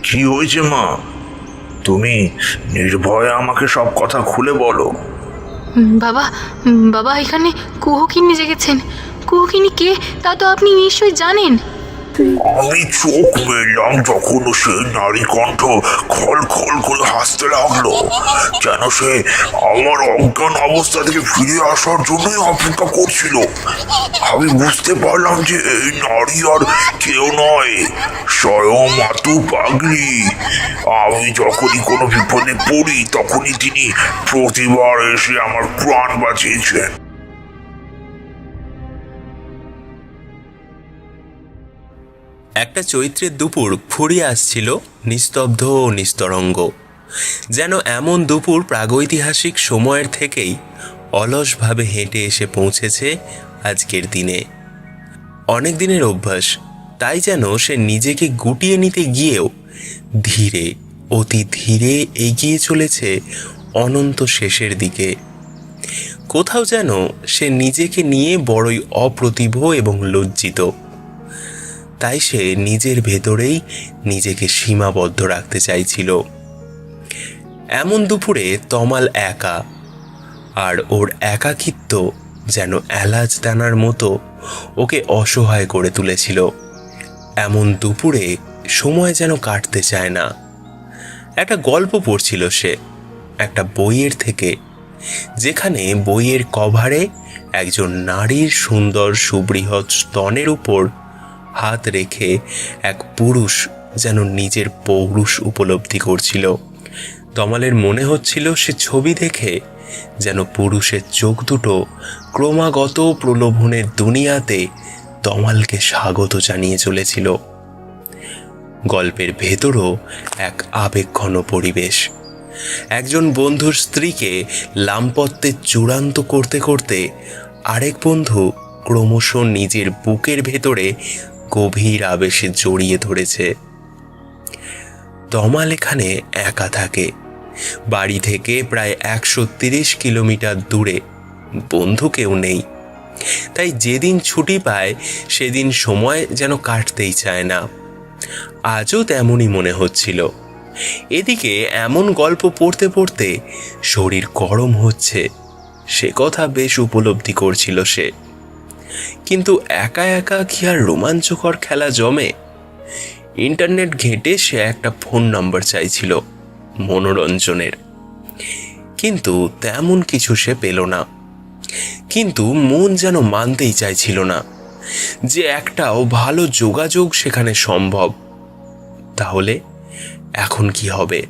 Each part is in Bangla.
কি হয়েছে মা? তুমি নির্ভয়ে আমাকে সব কথা খুলে বলো। বাবা, বাবা, এখানে কুহকিনী জেগেছেন। কুহকিনী কে তা তো আপনি নিশ্চয়ই জানেন। আমি চোখ মেললাম যখন সেই নারী কণ্ঠ খল খল করে হাসতে লাগলো, যেন সে আমার অজ্ঞান অবস্থা থেকে ফিরে আসার জন্যই অপেক্ষা করছিল। আমি বুঝতে পারলাম যে এই নারী আর কেউ নয়, স্বয়ং মাতু পাগলি। আমি যখনই কোনো বিপদে পড়ি তখনই তিনি প্রতিবার এসে আমার প্রাণ বাঁচিয়েছেন। একটা চৈত্রের দুপুর ফুরিয়ে আসছিল, নিস্তব্ধ ও নিস্তরঙ্গ, যেন এমন দুপুর প্রাগৈতিহাসিক সময়ের থেকেই অলসভাবে হেঁটে এসে পৌঁছেছে আজকের দিনে। অনেক দিনের অভ্যাস, তাই যেন সে নিজেকে গুটিয়ে নিতে গিয়েও ধীরে, অতি ধীরে এগিয়ে চলেছে অনন্ত শেষের দিকে। কোথাও যেন সে নিজেকে নিয়ে বড়ই অপ্রতিভ এবং লজ্জিত। তাই সে নিজের ভেতরেই নিজেকে সীমাবদ্ধ রাখতে চাইছিল। এমন দুপুরে তমাল একা, আর ওর একাকিত্ব যেন এলাচ দানার মতো ওকে অসহায় করে তুলেছিল। এমন দুপুরে সময় যেন কাটতে চায় না। একটা গল্প পড়ছিল সে একটা বইয়ের থেকে, যেখানে বইয়ের কভারে একজন নারীর সুন্দর সুবৃহৎ স্তনের উপর হাত রেখে এক পুরুষ যেন নিজের পৌরুষ উপলব্ধি করছিল। তমালের মনে হচ্ছিল সে ছবি দেখে যেন পুরুষের চোখ দুটো ক্রমাগত প্রলোভনের দুনিয়াতে তমালকে স্বাগত জানিয়ে চলেছিল। গল্পের ভেতরও এক আবেগঘন পরিবেশ। একজন বন্ধুর স্ত্রীকে লাম্পত্যে চূড়ান্ত করতে করতে আরেক বন্ধু ক্রমশ নিজের বুকের ভেতরে গভীর আবেশে জড়িয়ে ধরেছে। তমাল এখানে একা থাকে, বাড়ি থেকে প্রায় 130 কিলোমিটার দূরে। বন্ধু কেউ নেই, তাই যেদিন ছুটি পায় সেদিন সময় যেন কাটতেই চায় না। আজও তেমনই মনে হচ্ছিল। এদিকে এমন গল্প পড়তে পড়তে শরীর গরম হচ্ছে, সে কথা বেশ উপলব্ধি করছিল সে। কিন্তু একা একা কি আর রোমাঞ্চকর খেলা জমে? ইন্টারনেট ঘেঁটে সে একটা ফোন নাম্বার চাইছিল মনোরঞ্জনের, কিন্তু তেমন কিছু সে পেল না। কিন্তু মন যেন মানতেই চাইছিল না যে একটাও ভালো যোগাযোগ সেখানে সম্ভব। তাহলে এখন কি হবে?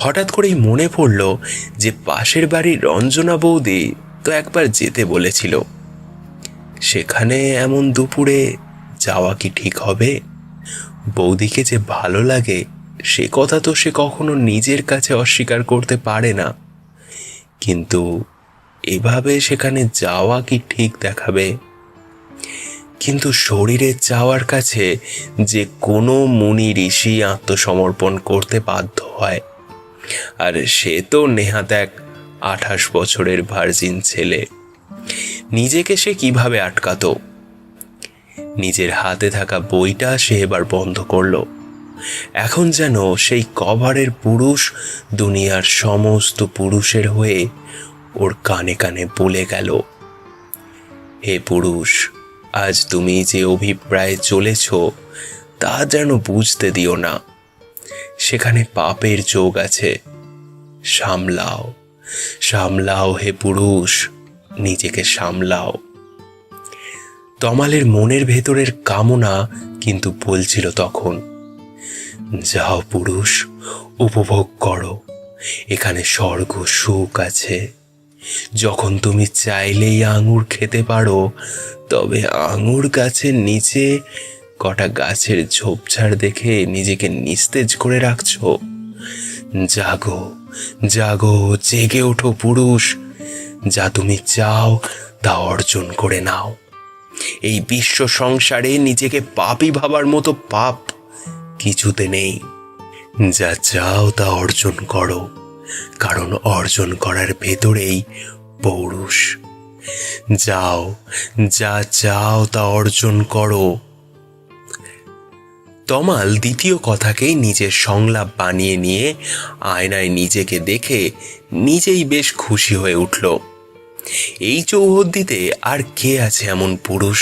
হঠাৎ করেই মনে পড়ল যে পাশের বাড়ির রঞ্জনা বৌদি তো একবার যেতে বলেছিল। সেখানে এমন দুপুরে যাওয়া কি ঠিক হবে? বৌদিকে যে ভালো লাগে সে কথা তো সে কখনো নিজের কাছে অস্বীকার করতে পারে না, কিন্তু এভাবে সেখানে যাওয়া কি ঠিক দেখাবে? কিন্তু শরীরের চাওয়ার কাছে যে কোনো মুনি ঋষি আত্মসমর্পণ করতে বাধ্য হয়, আর সে তো নেহাত এক 28 বছরের ভার্জিন ছেলে। নিজেকে সে কিভাবে আটকাতো? নিজের হাতে থাকা বইটা সে এবার বন্ধ করলো। এখন যেন সেই কভারের পুরুষ দুনিয়ার সমস্ত পুরুষের হয়ে ওর কানে কানে বলে গেল, হে পুরুষ, আজ তুমি যে অভিপ্রায়ে চলেছ তা যেন বুঝতে দিও না। সেখানে পাপের যোগ আছে। সামলাও, সামলাও হে পুরুষ, নিজেকে সামলাও। তমালের মনের ভেতরের কামনা কিন্তু বলছিল তখন, যাও পুরুষ, উপভোগ করো, এখানে স্বর্গ সুখ আছে। যখন তুমি চাইলেই আঙুর খেতে পারো, তবে আঙুর গাছের নিচে কটা গাছের ঝোপঝাড় দেখে নিজেকে নিস্তেজ করে রাখছো। জাগো, জাগো, জেগে ওঠো পুরুষ, যা তুমি চাও তা অর্জন করে নাও। এই বিশ্ব সংসারে নিজেকে পাপী ভাবার মতো পাপ কিছুতে নেই। যা চাও তা অর্জন করো, কারণ অর্জন করার ভেতরেই পৌরুষ। যাও, যা চাও তা অর্জন করো। তমাল দ্বিতীয় কথাকেই নিজের সংলাপ বানিয়ে নিয়ে আয়নায় নিজেকে দেখে নিজেই বেশ খুশি হয়ে উঠল। এই চৌহদ্দিতে আর কে আছে এমন পুরুষ?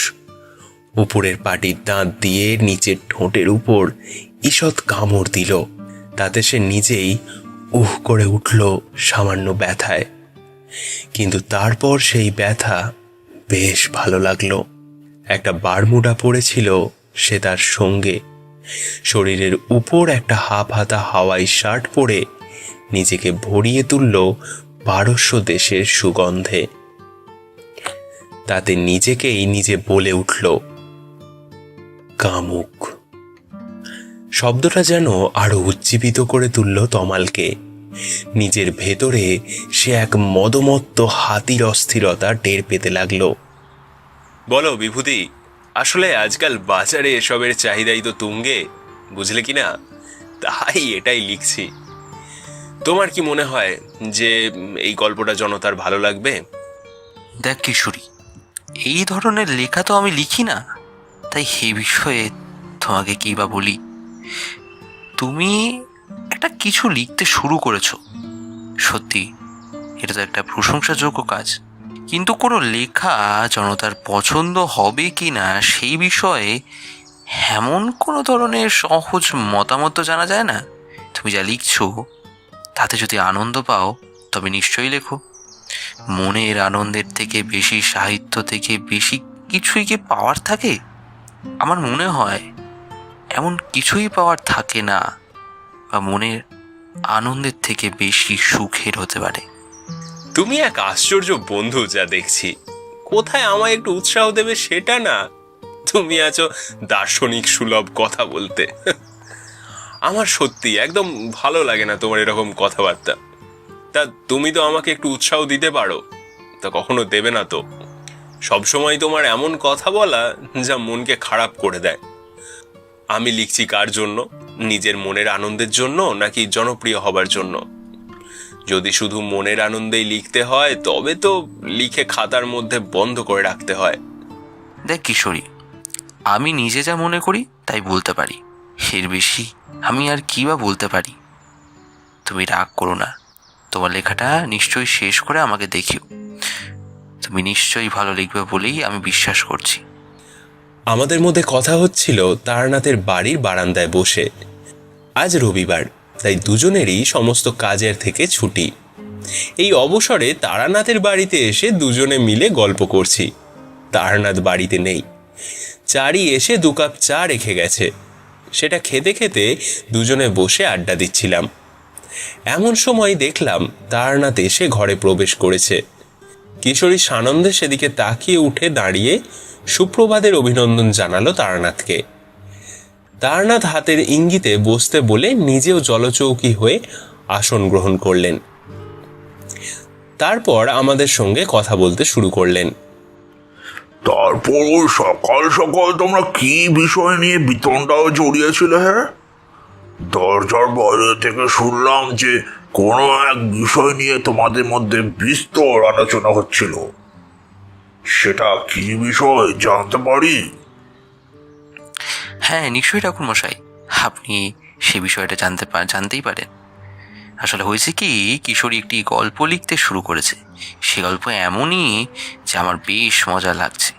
উপরের পাটির দাঁত দিয়ে নিচের ঠোঁটের উপর ঈষৎ কামড় দিল। তাতে সে নিজেই উহ করে উঠল সামান্য ব্যথায়। কিন্তু তারপর সেই ব্যথা বেশ ভালো লাগলো। একটা বারমুডা পরেছিল সে তার সঙ্গে, শরীরের উপর একটা হাফ হাতা হাওয়াই শার্ট পরে নিজেকে ভরিয়ে তুলল পারস্য দেশের সুগন্ধে। তাতে নিজেকেই নিজে বলে উঠল কামুক। শব্দটা যেন আরো উজ্জীবিত করে তুলল তমালকে। নিজের ভেতরে সে এক মদমত্ত হাতির অস্থিরতা টের পেতে লাগলো। বলো বিভূতি, আসলে আজকাল বাজারে এসবের চাহিদাই তো তুঙ্গে, বুঝলে কি না? তাই এটাই লিখছি। তোমার কি মনে হয় যে এই গল্পটা জনতার ভালো লাগবে? দেখ কিশোরী, এই ধরনের লেখা তো আমি লিখি না, তাই সে বিষয়ে তোমাকে কী বা বলি। তুমি একটা কিছু লিখতে শুরু করেছো, সত্যি এটা তো একটা প্রশংসাযোগ্য কাজ। কিন্তু কোনো লেখা জনতার পছন্দ হবে কি না সেই বিষয়ে এমন কোনো ধরনের সহজ মতামত তো জানা যায় না। তুমি যা লিখছো তাতে যদি আনন্দ পাও তবে নিশ্চয়ই লেখো। মনের আনন্দের থেকে বেশি, সাহিত্য থেকে বেশি কিছুই কি পাওয়ার থাকে? আমার মনে হয় এমন কিছুই পাওয়ার থাকে না, বা মনের আনন্দের থেকে বেশি সুখের হতে পারে। তুমি এক আশ্চর্য বন্ধু যা দেখছি। কোথায় আমায় একটু উৎসাহ দেবে সেটা না, তুমি আছো দার্শনিক সুলভ কথা বলতে। আমার সত্যি একদম ভালো লাগে না তোমার এরকম কথাবার্তা। তা তুমি তো আমাকে একটু উৎসাহ দিতে পারো, তা কখনো দেবে না তো? সবসময় তোমার এমন কথা বলা যা মনকে খারাপ করে দেয়। আমি লিখছি কার জন্য? নিজের মনের আনন্দের জন্য নাকি জনপ্রিয় হবার জন্য? যদি শুধু মনের আনন্দেই লিখতে হয় তবে তো লিখে খাতার মধ্যে বন্ধ করে রাখতে হয়। দেখ কিশোরী, আমি নিজে যা মনে করি তাই বলতে পারি, এর বেশি আমি আর কি বা বলতে পারি। তুমি রাগ করো না, তোমার লেখাটা নিশ্চয়ই শেষ করে আমাকে দেখিও। তুমি নিশ্চয়ই ভালো লিখবে বলেই আমি বিশ্বাস করছি। আমাদের মধ্যে কথা হচ্ছিল তারানাথের বাড়ির বারান্দায় বসে। আজ রবিবার, তাই দুজনেরই সমস্ত কাজের থেকে ছুটি। এই অবসরে তারানাথের বাড়িতে এসে দুজনে মিলে গল্প করছি। তারানাথ বাড়িতে নেই। চারি এসে 2 কাপ চা রেখে গেছে, সেটা খেতে খেতে দুজনে বসে আড্ডা দিচ্ছিলাম। এমন সময় দেখলাম তারানাথ এসে ঘরে প্রবেশ করেছে। কিশোরী সানন্দে সেদিকে তাকিয়ে উঠে দাঁড়িয়ে সুপ্রভাতের অভিনন্দন জানালো তারানাথকে। তারানাথ হাতের ইঙ্গিতে বসতে বলে নিজেও জলচৌকি হয়ে আসন গ্রহণ করলেন। তারপর আমাদের সঙ্গে কথা বলতে শুরু করলেন। তারপর ওই সকাল সকাল তোমরা কি বিষয় নিয়ে বিতণ্ডাও জড়িয়েছিলে? হ্যাঁ, দরজার বাইরে থেকে শুনলাম যে কোনো এক বিষয় নিয়ে তোমাদের মধ্যে বিস্তর আলোচনা হচ্ছিল। সেটা কি বিষয় জানতে পারি? হ্যাঁ নিশ্চয়ই ঠাকুরমশাই, আপনি সে বিষয়টা জানতেই পারেন। আসলে হয়েছে কি, কিশোরী একটি গল্প লিখতে শুরু করেছে। সে গল্প এমনই যে আমার বেশ মজা লাগছে।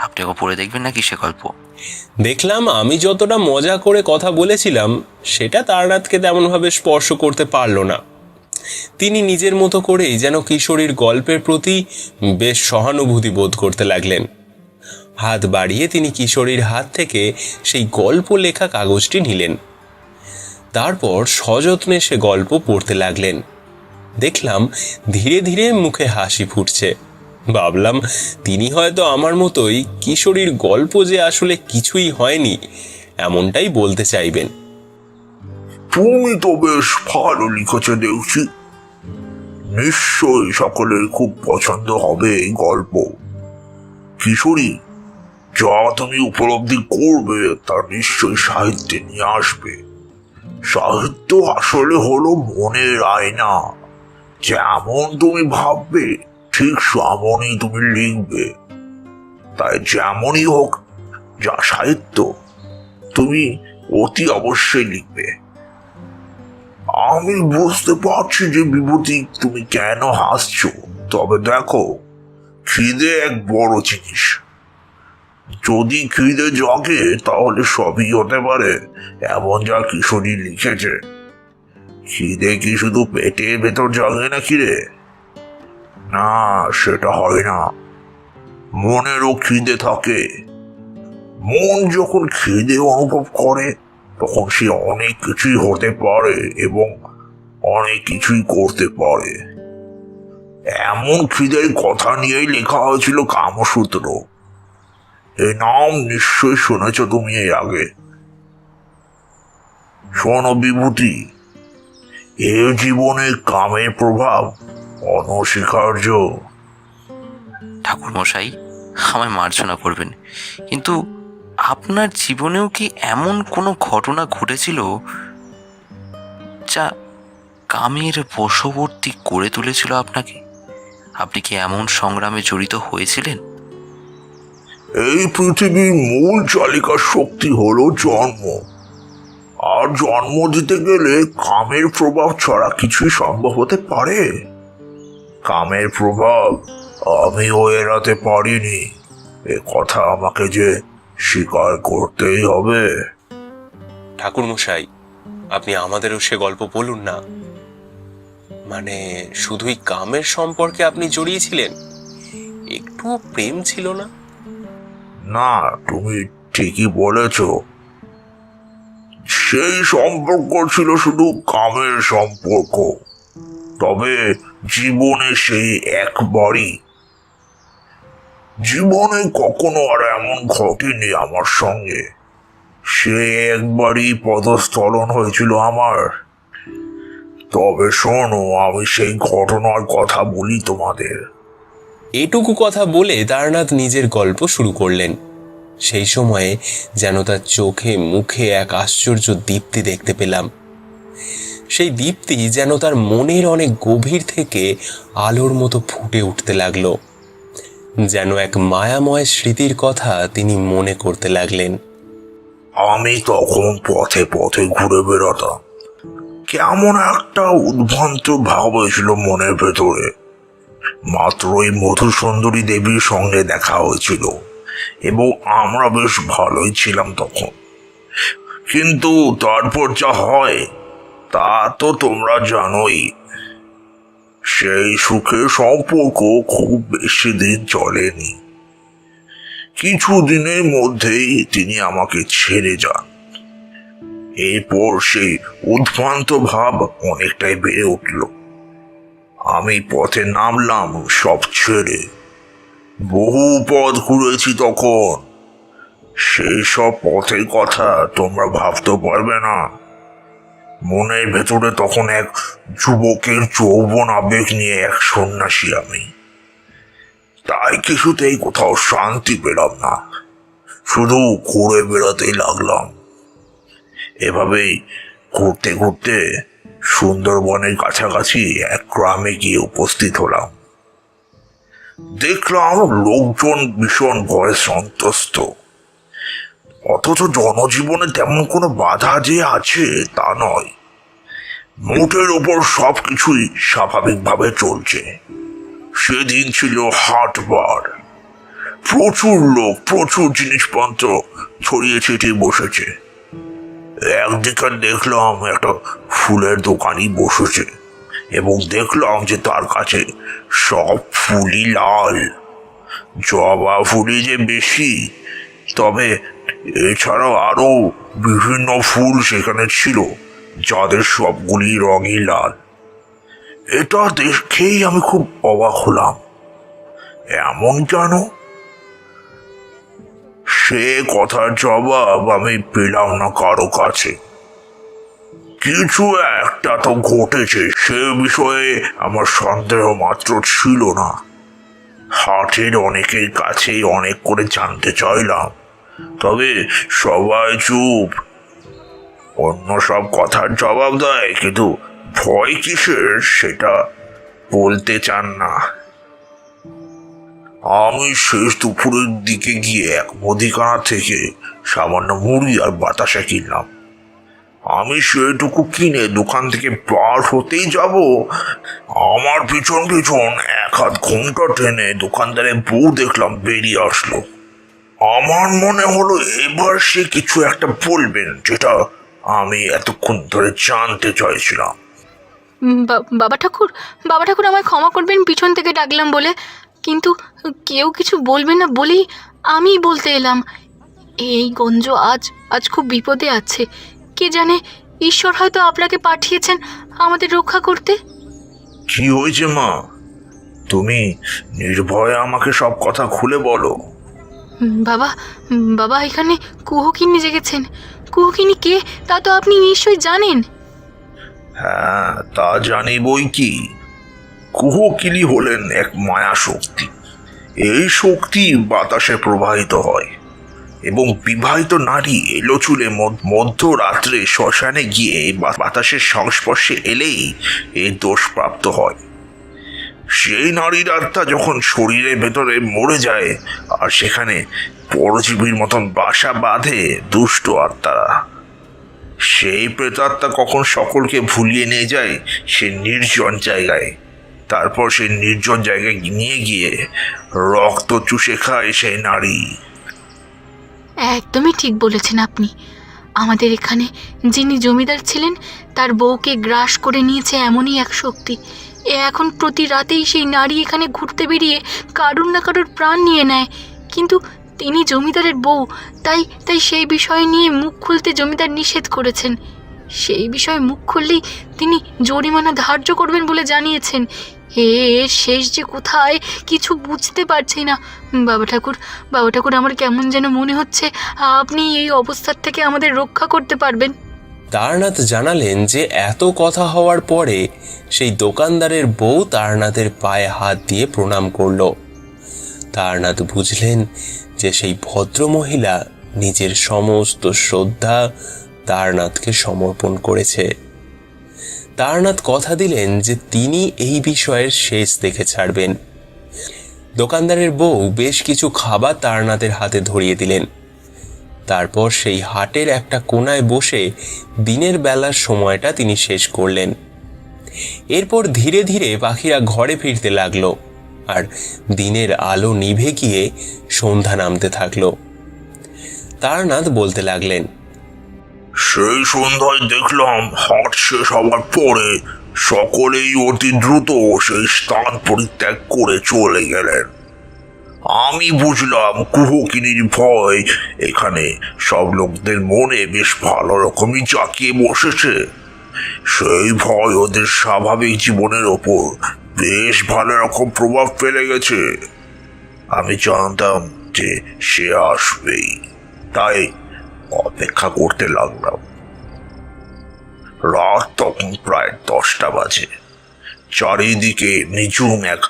আপনি ওকে পড়ে দেখবেন নাকি সে গল্প? দেখলাম আমি যতটা মজা করে কথা বলেছিলাম সেটা তারানাথকে তেমনভাবে স্পর্শ করতে পারল না। তিনি নিজের মতো করেই যেন কিশোরীর গল্পের প্রতি বেশ সহানুভূতি বোধ করতে লাগলেন। হাত বাড়িয়ে তিনি কিশোরীর হাত থেকে সেই গল্প লেখা কাগজটি নিলেন। তারপর সযত্নে সে গল্প পড়তে লাগলেন। দেখলাম ধীরে ধীরে মুখে হাসি ফুটছে। ভাবলাম তিনি হয়তো আমার মতোই কিশোরীর গল্প যে আসলে কিছুই হয়নি এমনটাই বলতে চাইবেন। তুমি তো বেশ ভালো লিখেছো দেখছি। নিশ্চয়ই সকলের খুব পছন্দ হবে এই গল্প। কিশোরী, যা তুমি উপলব্ধি করবে তা নিশ্চয়ই সাহিত্যে নিয়ে আসবে। সাহিত্য আসলে হলো মনের আয়না। যেমন তুমি ভাববে ঠিক সেমনই তুমি লিখবে। তাই যেমনই হোক যা সাহিত্য, তুমি অতি অবশ্যই লিখবে। আমি বুঝতে পারছি যে বিভূতি তুমি কেন হাসছো, তবে দেখো, খিদে এক বড় জিনিস। যদি খিদে জাগে তাহলে সবই হতে পারে, এমন যা কিশোরী লিখেছে। খিদে কি শুধু পেটের ভেতর জাগে নাকি রে? না, সেটা হয় না। মনেরও খিদে থাকে। মন যখন খিদে অনুভব করে তখন সে অনেক কিছুই হতে পারে এবং অনেক কিছুই করতে পারে। এমন খিদের কথা নিয়েই লেখা হয়েছিল কামসূত্র। এই নাম নিশ্চয়ই শুনেছ তুমি এর আগে। শোনো বিভূতি, এ জীবনে কামের প্রভাব অনস্বীকার্য। ঠাকুর মশাই, আমায় মার্জনা করবেন, কিন্তু আপনার জীবনেও কি এমন কোনো ঘটনা ঘটেছিল যা কামের বশবর্তী করে তুলেছিল আপনাকে? আপনি কি এমন সংগ্রামে জড়িত হয়েছিলেন? এই পৃথিবীর মূল চালিকা শক্তি হলো জন্ম। আর জন্ম দিতে গেলে কামের প্রভাব ছাড়া কিছুই সম্ভব হতে পারে? কামের প্রভাব আমিও এড়াতে পারিনি, এ কথা আমাকে যে স্বীকার করতেই হবে। ঠাকুরমশাই, আপনি আমাদেরও সে গল্প বলুন না। মানে শুধুই কামের সম্পর্কে আপনি জড়িয়েছিলেন, একটু প্রেম ছিল না? না, তুমি ঠিকই বলেছ। সেই সম্পর্ক ছিল শুধু কামের সম্পর্ক, তবে জীবনে সেই একবারই। জীবনে কখনো আর এমন ঘটেনি আমার সঙ্গে। সে একবারই পদস্খলন হয়েছিল আমার। তবে শোনো, আমি সেই ঘটনার কথা বলি তোমাদের। এটুকু কথা বলে তারানাথ নিজের গল্প শুরু করলেন। সেই সময়ে যেন তার চোখে মুখে এক আশ্চর্য দীপ্তি দেখতে পেলাম। সেই দীপ্তি যেন তার মনের অনেক গভীর থেকে আলোর মতো ফুটে উঠতে লাগলো। যেন এক মায়াময় স্মৃতির কথা তিনি মনে করতে লাগলেন। আমি তখন পথে পথে ঘুরে বেড়াতাম। কেমন একটা উদ্ভ্রান্ত ভাব হয়েছিল মনের ভেতরে। মাত্রই মধুসুন্দরী দেবীর সঙ্গে দেখা হয়েছিল এবং আমরা বেশ ভালোই ছিলাম তখন। কিন্তু তারপর যা হয় তা তো তোমরা জানোই। সেই সুখের সম্পর্ক খুব বেশি দিন চলেনি। কিছু দিনের মধ্যেই তিনি আমাকে ছেড়ে যান। এরপর সেই উদ্ভ্রান্ত ভাব অনেকটাই বেড়ে উঠল। আমি পথে নামলাম সব ছেড়ে। বহু পথ ঘুরেছি তখন। সেই সব পথের কথা তোমরা ভাবতে পারবে না। মনের ভেতরে তখন এক যুবকের যৌবন আবেগ নিয়ে এক সন্ন্যাসী আমি। তাই কিছুতেই কোথাও শান্তি পেলাম না, শুধু ঘুরে বেড়াতেই লাগলাম। এভাবেই ঘুরতে ঘুরতে সুন্দরবনের কাছাকাছি এক গ্রামে গিয়ে উপস্থিত হলাম। দেখলাম লোকজন ভীষণ ভয়ে সন্ত্রস্ত, অথচ জনজীবনে তেমন কোনো বাধা যে আছে তা নয়। মোটের ওপর সবকিছুই স্বাভাবিকভাবে চলছে। সেদিন ছিল হাটবার। প্রচুর লোক, প্রচুর জিনিসপত্র ছড়িয়ে ছিটিয়ে বসেছে। একদিকে দেখলাম একটা ফুলের দোকানই বসেছে এবং দেখলাম যে তার কাছে সব ফুলই লাল। জবা ফুলই যে বেশি, তবে এছাড়াও আরো বিভিন্ন ফুল সেখানে ছিল যাদের সবগুলি রঙই লাল। এটা দেখেই আমি খুব অবাক হলাম। এমন কেন? সে কথার জবাব আমি পেলাম না কারো কাছে। কিছু একটা তো ঘটেছে, সে বিষয়ে আমার সন্দেহ মাত্র ছিল না। হাটের অনেকের কাছেই অনেক করে জানতে চাইলাম, তবে সবাই চুপ। অন্য সব কথার জবাব দেয়, কিন্তু ভয় কিসের সেটা বলতে চান না। আমি শেষ দুপুরের দিকে গিয়ে এক মুদিখানা থেকে সামান্য মুড়ি আর বাতাসা কিনলাম। আমি সেটুকু কিনে দোকান থেকে বার হতেই যাব, আমার পিছন পিছন 1-2 ঘন্টা টেনে দোকানদারের বউ দেখলাম বেরিয়ে আসলো। আমার মনে হলো এবার সে কিছু একটা বলবেন, যেটা আমি এতক্ষণ ধরে জানতে চাইছিলাম। বাবা ঠাকুর আমায় ক্ষমা করবেন পিছন থেকে ডাকলাম বলে, কিন্তু কেউ কিছু বলবে না বলেই আমি বলতে এলাম। এই গঞ্জ আজ খুব বিপদে আছে। কে জানে, ঈশ্বর হয়তো আপনাকে পাঠিয়েছেন আমাদের রক্ষা করতে। কি হয়েছে মা? তুমি নির্ভয়ে আমাকে সব কথা খুলে বলো। বাবা এখানে কুহকিন্নি জেগেছেন। কুহকিন্নি কে তা তো আপনি নিশ্চয়ই জানেন। হ্যাঁ, তা জানি বই কি। কুহকিলি হলেন এক মায়া শক্তি। এই শক্তি বাতাসে প্রবাহিত হয় এবং বিবাহিত নারী এলো চুলে মধ্যরাত্রে শ্মশানে গিয়ে বাতাসের সংস্পর্শে এলেই এই দোষ প্রাপ্ত হয়। সেই নারীর আত্মা যখন শরীরের ভেতরে মরে যায়, আর সেখানে পরজীবীর মতন বাসা বাঁধে দুষ্ট আত্মারা, সেই প্রেতাত্মা কখন সকলকে ভুলিয়ে নিয়ে যায় সে নির্জন জায়গায়। তারপর সেই নির্জন জায়গায় নিয়ে গিয়ে রক্ত চুষে খায় সেই নারী। একদমই ঠিক বলেছেন আপনি। আমাদের এখানে যিনি জমিদার ছিলেন তার বউকে গ্রাস করে নিয়েছে এমনই এক শক্তি। এখন প্রতি রাতেই সেই নারী এখানে ঘুরতে বেরিয়ে কারুর না কারুর প্রাণ নিয়ে নেয়। কিন্তু তিনি জমিদারের বউ, তাই সেই বিষয় নিয়ে মুখ খুলতে জমিদার নিষেধ করেছেন। সেই বিষয়ে মুখ খুললেই তিনি জরিমানা ধার্য করবেন বলে জানিয়েছেন। এর শেষ যে কোথায় কিছু বুঝতে পারছি না। বাবা ঠাকুর আমার কেমন যেন মনে হচ্ছে আপনি এই অবস্থার থেকে আমাদের রক্ষা করতে পারবেন। তারনাথ জানালেন যে এত কথা হওয়ার পরে সেই দোকানদারের বউ তারনাথের পায়ে হাত দিয়ে প্রণাম করল। তারনাথ বুঝলেন যে সেই ভদ্রমহিলা নিজের সমস্ত শ্রদ্ধা তারনাথকে সমর্পণ করেছে। তারনাথ কথা দিলেন যে তিনি এই বিষয়ের শেষ দেখে ছাড়বেন। দোকানদারের বউ বেশ কিছু খাবার তারনাথের হাতে ধরিয়ে দিলেন। তারপর সেই হাটের একটা কোনায় বসে দিনের বেলার সময়টা তিনি শেষ করলেন। এরপর ধীরে ধীরে পাখিরা ঘরে ফিরতে লাগলো, আর দিনের আলো নিভে গিয়ে সন্ধ্যা নামতে থাকলো। তারনাথ বলতে লাগলেন, সেই সন্ধ্যায় দেখলাম হাট শেষ হওয়ার পরে সকলেই অতি দ্রুত সেই স্থান পরিত্যাগ করে চলে গেলেন। আমি বুঝলাম কুহকিনীর ভয় এখানে সব লোকদের মনে বেশ ভালো রকমই জাঁকিয়ে বসেছে। সেই ভয় ওদের স্বাভাবিক জীবনের ওপর বেশ ভালো রকম প্রভাব ফেলে গেছে। আমি জানতাম যে সে আসবেই, তাই অপেক্ষা করতে লাগলাম। রাত তখন প্রায় 10টা বাজে। চারিদিকে নিঝুম এক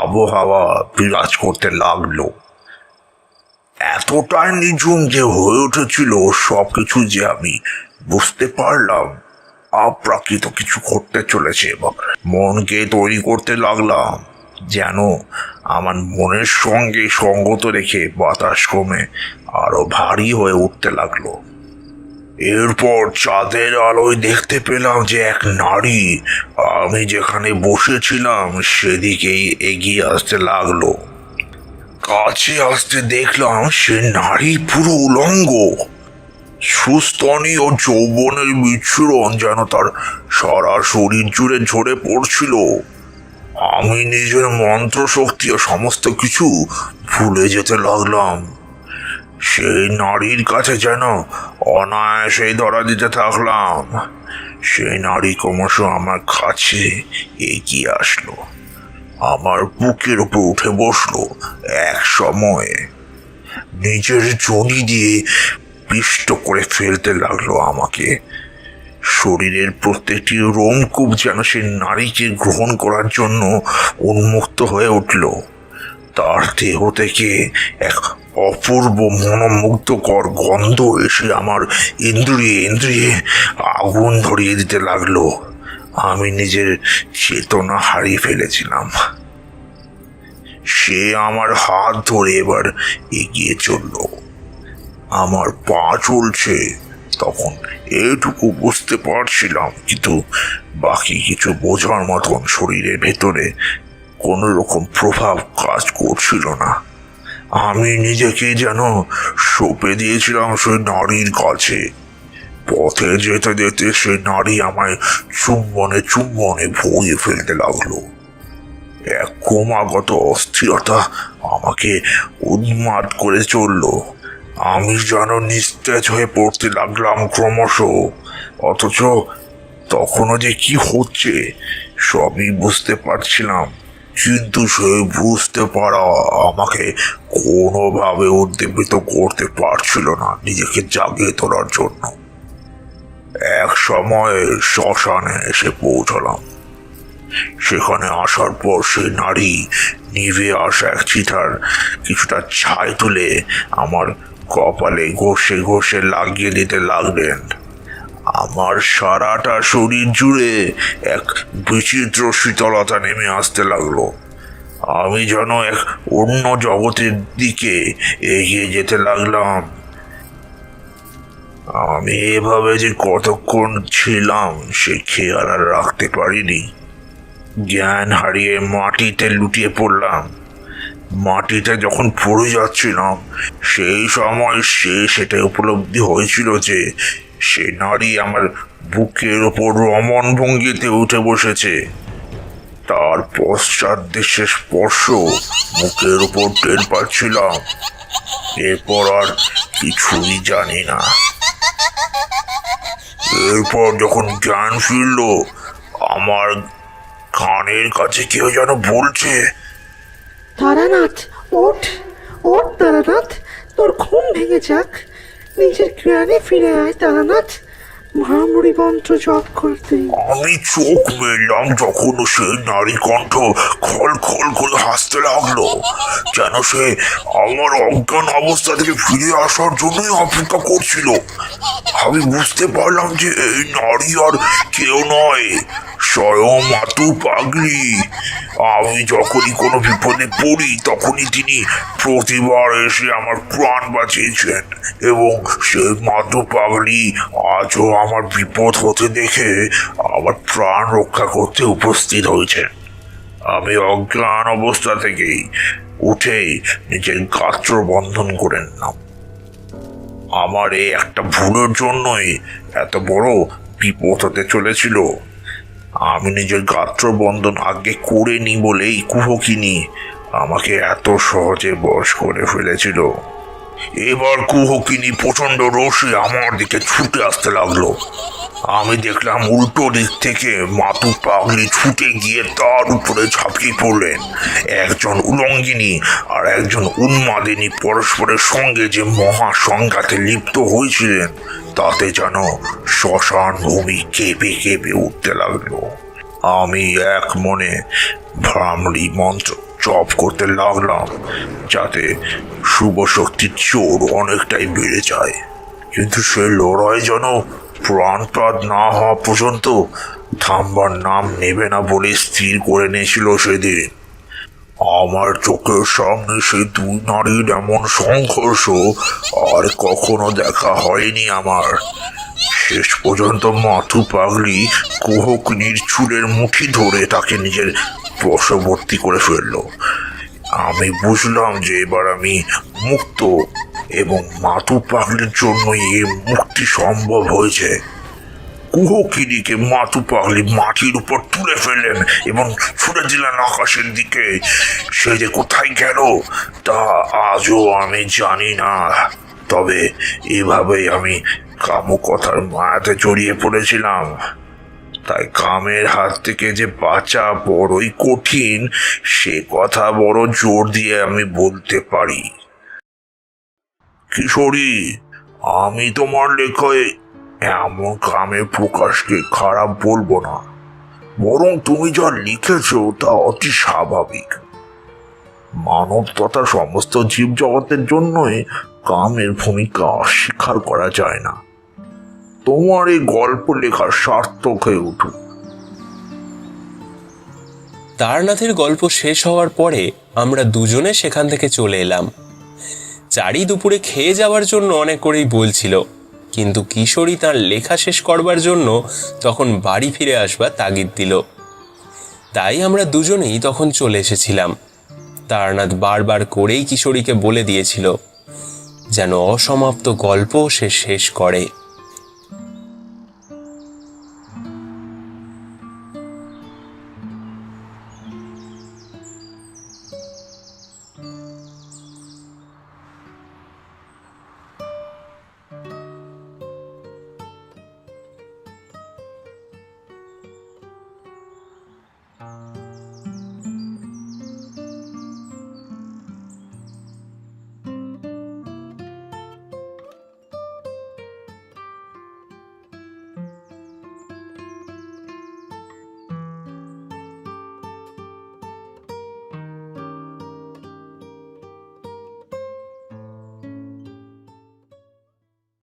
আবহাওয়া বিরাজ করতে লাগলো। এতটাই নিঝুম যে হয়ে উঠেছিল সবকিছু যে আমি বুঝতে পারলাম অপ্রাকৃত কিছু ঘটতে চলেছে, এবং মনকে তৈরি করতে লাগলাম যেন আমার মনের সঙ্গে সঙ্গত রেখে বাতাস কমে আরো ভারী হয়ে উঠতে লাগলো। এরপর চাঁদের আলোয় দেখতে পেলাম যে এক নারী আমি যেখানে বসেছিলাম সেদিকেই এগিয়ে আসতে লাগলো। কাছে আসতে দেখলাম সে নারী পুরো উলঙ্গ। সুস্তনী ও যৌবনের বিচ্ছুরণ যেন তার সারা শরীর জুড়ে ঝরে পড়ছিল। আমি নিজের মন্ত্র শক্তি ও সমস্ত কিছু ভুলে যেতে লাগলাম। সেই নারীর কাছে যেন অনায়াসে ধরা দিতে থাকলাম। সেই নারী ক্রমশ আমার কাছে এগিয়ে আসলো, আমার বুকের উপর উঠে বসলো। এক সময়ে নিজের যোনি দিয়ে পিষ্ট করে ফেলতে লাগলো আমাকে। শরীরের প্রত্যেকটি রোমকূপ যেন সে নারীকে গ্রহণ করার জন্য উন্মুক্ত হয়ে উঠল। তার দেহ থেকে এক অপূর্ব মনোমুগ্ধকর গন্ধ এসে আমার ইন্দ্রিয়ে আগুন ধরিয়ে দিতে লাগলো। আমি নিজের চেতনা হারিয়ে ফেলেছিলাম। সে আমার হাত ধরে এবার এগিয়ে চলল। আমার পা চলছে, তখন এইটুকু বুঝতে পারছিলাম, কিন্তু বাকি কিছু বোঝার মতন শরীরের ভেতরে কোনো রকম প্রভাব কাজ করছিল না। আমি নিজেকে যেন সঁপে দিয়েছিলাম সেই নারীর কাছে। পথে যেতে যেতে সেই নারী আমায় চুম্বনে চুম্বনে ভরিয়ে ফেলতে লাগলো। এক ক্রমাগত অস্থিরতা আমাকে উন্মাদ করে চলল। আমি যেন নিস্তেজ হয়ে পড়তে লাগলাম ক্রমশ। অথচ তখনও যে কি হচ্ছে সবই বুঝতে পারছিলাম, কিন্তু সে বুঝতে পারা আমাকে কোনোভাবে উদ্দীপিত করতে পারছিল না নিজেকে জাগিয়ে তোলার জন্য। এক সময় শ্মশানে এসে পৌঁছলাম। সেখানে আসার পর সেই নারী নিভে আসা এক চিতার কিছুটা ছাই তুলে আমার কপালে ঘষে ঘষে লাগিয়ে দিতে লাগলেন। আমার সারাটা শরীর জুড়ে এক বিচিত্র শীতলতা নেমে আসতে লাগলো। আমি যেন এক অন্য জগতের দিকে এগিয়ে যেতে লাগলাম। আমি এভাবে যে কতক্ষণ ছিলাম সে খেয়াল আর রাখতে পারিনি। জ্ঞান হারিয়ে মাটিতে লুটিয়ে পড়লাম। মাটিতে যখন পড়ে যাচ্ছিলাম সেই সময় সেটা উপলব্ধি হয়েছিল যে সে নারী আমার বুকের ওপর রমণ ভঙ্গিতে উঠে বসেছে। তার পশ্চাৎ দেশের স্পর্শ মুখের উপর টের পাচ্ছিলাম। এরপর আর কিছুই জানি না। এরপর যখন জ্ঞান ফিরল, আমার কানের কাছে কেউ যেন বলছে, তারানাথ, ওঠ ওঠ তারানাথ, তোর ঘুম ভেঙে যাক, নিজের জ্ঞানে ফিরে আয় তারানাথ, মহামুড়ি মন্ত্র জপ করতে। আমি চোখ মেললাম যখন সেই নারী কণ্ঠ খল খল করে হাসতে লাগলো, যেন সে আমার অজ্ঞান অবস্থা থেকে ফিরে আসার জন্যই অপেক্ষা করছিল। আমি বুঝতে পারলাম যে এই নারী আর কেউ নয়, স্বয়ং মাতু পাগলি। আমি যখনই কোনো বিপদে পড়ি তখনই তিনি প্রতিবার এসে আমার প্রাণ বাঁচিয়েছেন, এবং সেই মাতু পাগলি আজও আমার বিপদ হতে দেখে আমার প্রাণ রক্ষা করতে উপস্থিত হয়েছেন। আমি অজ্ঞান অবস্থা থেকেই উঠেই নিজের গাত্র বন্ধন করে নিলাম। আমার এই একটা ভুলের জন্যই এত বড় বিপদ হতে চলেছিল। আমি নিজের গাত্র বন্ধন আগে করিনি বলেই কুহকিনী আমাকে এত সহজে বশ করে ফেলেছিল। এবার কুহকিনী প্রচন্ড রোষে আমার দিকে ছুটে আসতে লাগলো। আমি দেখলাম উল্টো দিক থেকে মাতু পাগলি ছুটে গিয়ে তার উপরে ঝাঁপিয়ে পড়লেন। একজন উলঙ্গিনী আর একজন উন্মাদিনী পরস্পরের সঙ্গে যে মহা সংঘাতে লিপ্ত হয়েছিলেন তাতে যেন শ্মশান ভূমি কেঁপে কেঁপে উঠতে লাগলো। আমি এক মনে ভ্রামরি মন্ত্র জপ করতে লাগলাম যাতে শুভ শক্তির জোর অনেকটাই বেড়ে যায়, কিন্তু সে লড়াই যেন প্রাণপাত না হওয়া পর্যন্ত থামবার নাম নেবে না বলে স্থির করে নিয়েছিল সেদিন। আমার চোখের সামনে সেই দুই নারীর এমন সংঘর্ষ আর কখনো দেখা হয়নি আমার। শেষ পর্যন্ত মাথু পাগলি কুহকিনীর চুলের মুঠি ধরে তাকে নিজের বশবর্তী করে ফেলল। আমি বুঝলাম যে এবার আমি মুক্ত, এবং মাথু পাগলির জন্যই এই মুক্তি সম্ভব হয়েছে। কুহকিনীকে মাথু পাগলি মাটির উপর তুলে ফেললেন এবং ছুড়ে দিলেন আকাশের দিকে। সে যে কোথায় গেল তা আজও আমি জানি না, তবে এভাবেই আমি কামকথার মায়াতে জড়িয়ে পড়েছিলাম। তাই কামের হাত থেকে যে বাঁচা বড়ই কঠিন সে কথা বড় জোর দিয়ে আমি বলতে পারি। কিশোরী, আমি তোমার লেখায় এমন কামের প্রকাশকে খারাপ বলবো না, বরং তুমি যা লিখেছ তা অতি স্বাভাবিক। মানব তথা সমস্ত জীব জগতের জন্যই কামের ভূমিকা অস্বীকার করা যায় না। তোমার এই গল্প লেখা সার্থক হয়ে উঠুক। তারনাথের গল্প শেষ হওয়ার পরে আমরা দুজনে সেখান থেকে চলে এলাম। চারি দুপুরে খেয়ে যাওয়ার জন্য অনেক করেই বলছিল, কিন্তু কিশোরী তার লেখা শেষ করবার জন্য তখন বাড়ি ফিরে আসবার তাগিদ দিল। তাই আমরা দুজনেই তখন চলে এসেছিলাম। তারানাথ বারবার করেই কিশোরীকে বলে দিয়েছিল যেন অসমাপ্ত গল্প সে শেষ করে।